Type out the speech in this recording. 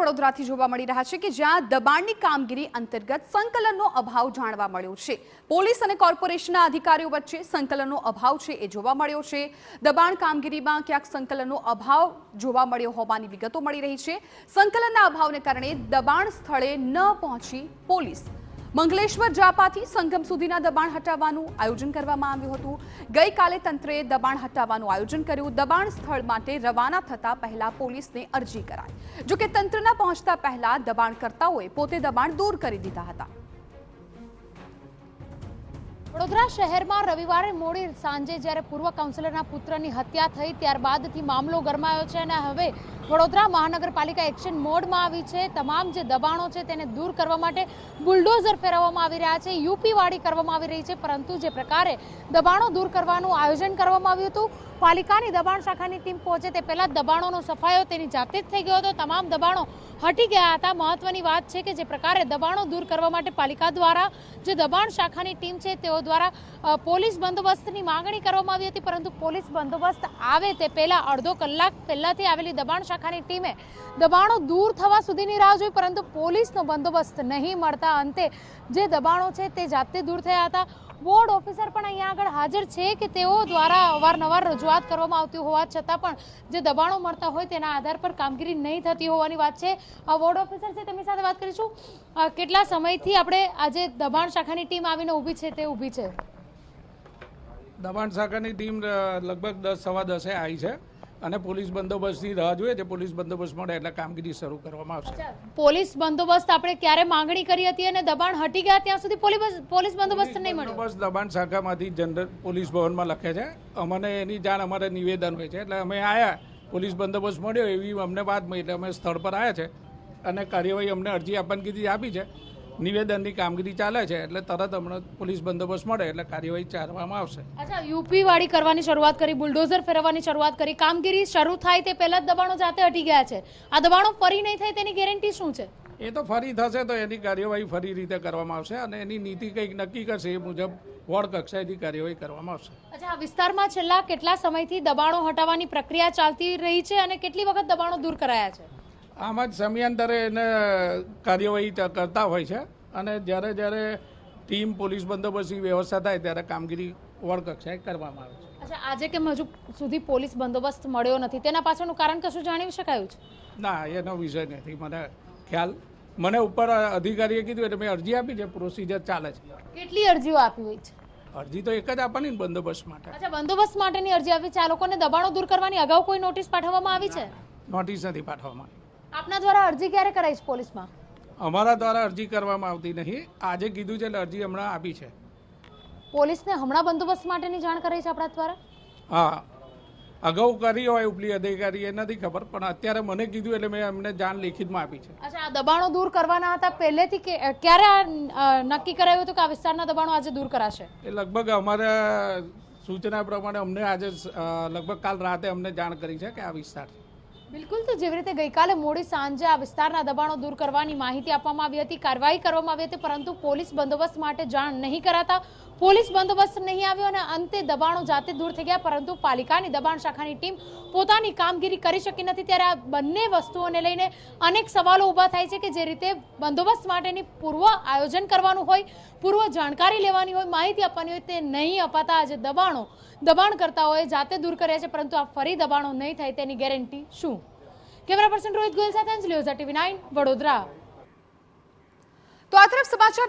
વડોદરાથી જોવા મળી રહ્યા છે કે જ્યાં દબાણની કામગીરી અંતર્ગત સંકલનનો અભાવ જાણવા મળ્યો છે। પોલીસ અને કોર્પોરેશનના અધિકારીઓ વચ્ચે સંકલનનો અભાવ છે એ જોવા મળ્યો છે। દબાણ કામગીરીમાં ક્યાંક સંકલનનો અભાવ જોવા મળ્યો હોવાની વિગતો મળી રહી છે। સંકલનના અભાવને કારણે દબાણ સ્થળે ન પહોંચી પોલીસ મંગલેશ્વર જાપાથી સંગમ સુધીના દબાણ હટાવવાનું આયોજન કરવામાં આવ્યું હતું। ગઈકાલે તંત્રે દબાણ હટાવવાનું આયોજન કર્યું। દબાણ સ્થળ માટે રવાના થતા પહેલા પોલીસને અરજી કરાઈ। જો કે તંત્રના પહોંચતા પહેલા દબાણકર્તાઓએ પોતે દબાણ દૂર કરી દીધા હતા। વડોદરા શહેરમાં રવિવારે મોડી સાંજે જ્યારે પૂર્વ કાઉન્સિલરના પુત્રની હત્યા થઈ ત્યારબાદથી મામલો ગરમાયો છે અને હવે વડોદરા મહાનગરપાલિકા એક્શન મોડમાં આવી છે। તમામ જે દબાણો છે તેને દૂર કરવા માટે બુલડોઝર ફેરવવામાં આવી રહ્યા છે, યુપી વાડી કરવામાં આવી રહી છે, પરંતુ જે પ્રકારે દબાણો દૂર કરવાનું આયોજન કરવામાં આવ્યું હતું, પાલિકાની દબાણ શાખાની ટીમ પહોંચે તે પહેલા દબાણોનો સફાયો તેની જાતે જ થઈ ગયો હતો। તમામ દબાણો હટી ગયા હતા। મહત્વની વાત છે કે જે પ્રકારે દબાણો દૂર કરવા માટે પાલિકા દ્વારા જે દબાણ શાખાની ટીમ છે તેઓ દ્વારા પોલીસ બંદોબસ્તની માંગણી કરવામાં આવી હતી, પરંતુ પોલીસ બંદોબસ્ત આવે તે પહેલા અડધો કલાક પહેલાથી આવેલી દબાણ શાખાની ટીમે દબાણો દૂર થવા સુધીની રાહ જોઈ, પરંતુ પોલીસનો બંદોબસ્ત નહીં મળતા અંતે જે દબાણો છે તે જાતે દૂર થયા હતા। વોર્ડ ઓફિસર પણ અહીંયા આગળ હાજર છે કે તેઓ દ્વારા અવારનવાર રજૂઆત કરવામાં આવતી હોવા છતાં પણ જે દબાણો મળતા હોય તેના આધાર પર કામગીરી નહીં થતી હોવાની વાત છે। વોર્ડ ઓફિસર છે તેમની સાથે વાત કરીશું। કેટલા સમયથી આપણે આજે દબાણ શાખાની ટીમ આવીને ઊભી છે તે ઊભી છે? દબાણ શાખાની ટીમ લગભગ 10 સવા 10 આવી છે અને પોલીસ બંદોબસ્તની રાહ જોઈએ છે। પોલીસ બંદોબસ્ત મળે એટલે કામગીરી શરૂ કરવામાં આવશે। પોલીસ બંદોબસ્ત આપણે ક્યારે માંગણી કરી હતી અને દબાણ હટી ગયા ત્યાં સુધી પોલીસ બંદોબસ્ત નહીં મળ્યો? બંદોબસ્ત દબાણ શાખામાંથી જનરલ પોલીસ ભવનમાં લખે છે, અમને એની જાણ અમારે નિવેદન હોય છે એટલે અમે આવ્યા, પોલીસ બંદોબસ્ત મળ્યો એવી અમને વાત મળી એટલે અમે સ્થળ પર આવ્યા છે અને કાર્યવાહી અમને અરજી આપવાની કીધી આપી છે। નિવેદનની કામગીરી ચાલે છે એટલે તરત હમણાં પોલીસ બંદોબસ્ત મળે એટલે કાર્યવાહી ચાલવામાં આવશે। અચ્છા, યુપી વાડી કરવાની શરૂઆત કરી, બુલડોઝર ફેરવવાની શરૂઆત કરી, કામગીરી શરૂ થાય તે પહેલા જ દબાણો જાતે હટી ગયા છે। આ દબાણો ફરી નહીં થાય તેની ગેરંટી શું છે? એ તો ફરી થશે તો એની કાર્યવાહી ફરી રીતે કરવામાં આવશે અને એની નીતિ કંઈક નક્કી કરશે એ મુજબ વોર્ડ કક્ષાએથી કાર્યવાહી કરવામાં આવશે। અચ્છા, આ વિસ્તારમાં છેલ્લા કેટલા સમયથી દબાણો હટાવવાની પ્રક્રિયા ચાલતી રહી છે અને કેટલી વખત દબાણો દૂર કરાયા છે? આમાં જ સમયાંતરે એને કાર્યવાહી કરતા હોય છે અને જ્યારે જ્યારે ટીમ પોલીસ બંદોબસ્તની વ્યવસ્થા થાય ત્યારે કામગીરી વોર્ડ કક્ષાએ કરવામાં આવે છે। અચ્છા, આજે કેમ હજુ સુધી પોલીસ બંદોબસ્ત મળ્યો નથી, તેના પાછળનું કારણ કશું જાણી શકાયું છે? ના, એનો વિષય નથી મને ખ્યાલ। મને ઉપર અધિકારીએ કીધું એટલે મેં અરજી આપી છે, પ્રોસિજર ચાલે છે। કેટલી અરજીઓ આપી હોય છે? અરજી તો એક જ આપવાની ને બંદોબસ્ત માટે। અચ્છા, બંદોબસ્ત માટેની અરજી આપી છે। આ લોકોને દબાણો દૂર કરવાની અગાઉ કોઈ નોટિસ પાઠવવામાં આવી છે? નોટિસ નથી પાઠવવામાં આવી। આપના દ્વારા અરજી ક્યારે કરાઈ છે પોલીસમાં? અમારા દ્વારા અરજી કરવામાં આવતી નહીં, આજે કીધું છે એટલે અરજી હમણાં આપી છે। પોલીસને હમણાં બંદોબસ્ત માટેની જાણ કરાઈ છે આપણા દ્વારા? હા, અગાઉ કરી હોય ઉપલી અધિકારી એ નથી ખબર, પણ અત્યારે મને કીધું એટલે મેં એમને જાણ લેખિતમાં આપી છે। અચ્છા, આ દબાણો દૂર કરવાના હતા પહેલેથી ક્યારે નક્કી કરાયું હતું કે આ વિસ્તારના દબાણો આજે દૂર કરાશે? એ લગભગ અમારા સૂચના પ્રમાણે અમને આજે લગભગ કાલ રાતે અમને જાણ કરી છે કે આ વિસ્તાર છે। બિલકુલ, તો જેવી રીતે ગઈકાલે મોડી સાંજે આ વિસ્તારના દબાણો દૂર કરવાની માહિતી આપવામાં આવી હતી, કાર્યવાહી કરવામાં આવી હતી, પરંતુ પોલીસ બંદોબસ્ત માટે જાણ નહીં કરાતા પોલીસ બંદોબસ્ત નહીં આવ્યો અને અંતે દબાણો જાતે દૂર થઈ ગયા, પરંતુ પાલિકાની દબાણ શાખાની ટીમ પોતાની કામગીરી કરી શકી નથી। ત્યારે આ બંને વસ્તુઓને લઈને અનેક સવાલો ઊભા થાય છે કે જે રીતે બંદોબસ્ત માટેની પૂર્વ આયોજન કરવાનું હોય, પૂર્વ જાણકારી લેવાની હોય, માહિતી આપવાની હોય, તે નહીં અપાતા આજે દબાણકર્તાઓએ જાતે દૂર કર્યા છે, પરંતુ આ ફરી દબાણો નહીં થાય તેની ગેરંટી શું? કેમેરા પર્સન રોહિત ગોયલ સાથે અંજલિ ઓઝા, TV9 વડોદરા। તો આ તરફ સમાચાર